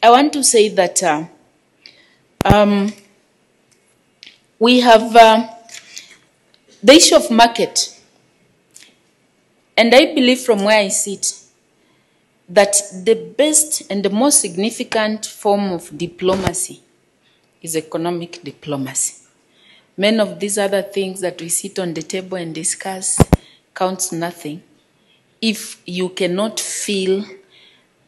I want to say that we have the issue of market. And I believe from where I sit that the best and the most significant form of diplomacy is economic diplomacy. Many of these other things that we sit on the table and discuss counts nothing if you cannot feel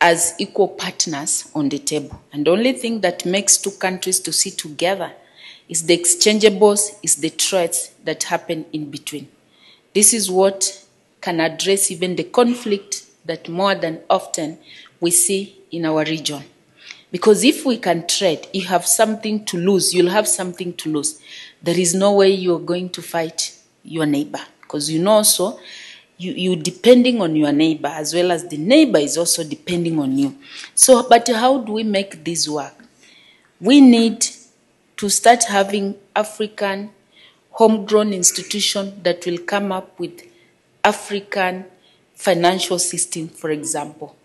as equal partners on the table. And the only thing that makes two countries to sit together is the exchangeables, is the threats that happen in between. This is what can address even the conflict that more than often we see in our region. Because if we can trade, you have something to lose, you'll have something to lose. There is no way you're going to fight your neighbor. Because you know also, you're depending on your neighbor as well as the neighbor is also depending on you. So, but how do we make this work? We need to start having African homegrown institutions that will come up with African financial system, for example.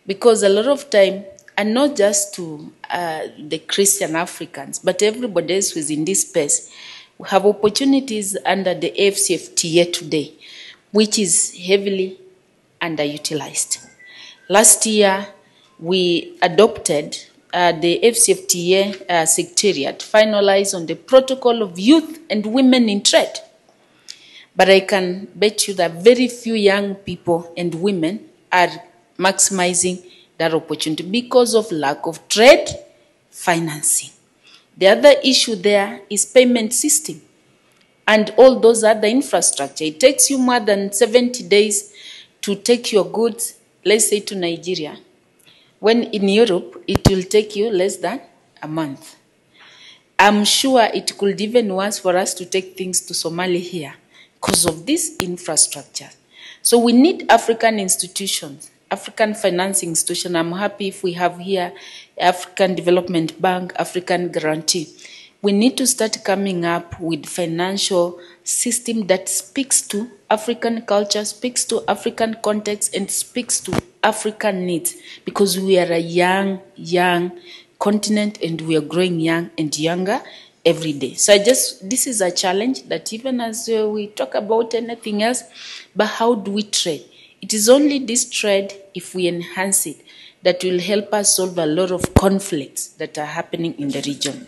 Because a lot of time, and not just to the Christian Africans, but everybody else who is in this space, we have opportunities under the AfCFTA today, which is heavily underutilized. Last year, we adopted the AfCFTA Secretariat, finalized on the protocol of youth and women in trade. But I can bet you that very few young people and women are maximizing that opportunity because of lack of trade financing. The other issue there is payment system and all those other infrastructure. It takes you more than 70 days to take your goods, let's say to Nigeria, when in Europe it will take you less than a month. I'm sure it could even worse for us to take things to Somalia here because of this infrastructure. So we need African institutions, African financing institutions. I'm happy if we have here African Development Bank, African Guarantee. We need to start coming up with financial system that speaks to African culture, speaks to African context, and speaks to African needs, because we are a young continent and we are growing young and younger every day. So this is a challenge that even as we talk about anything else, but how do we trade? It is only this trade, if we enhance it, that will help us solve a lot of conflicts that are happening in the region.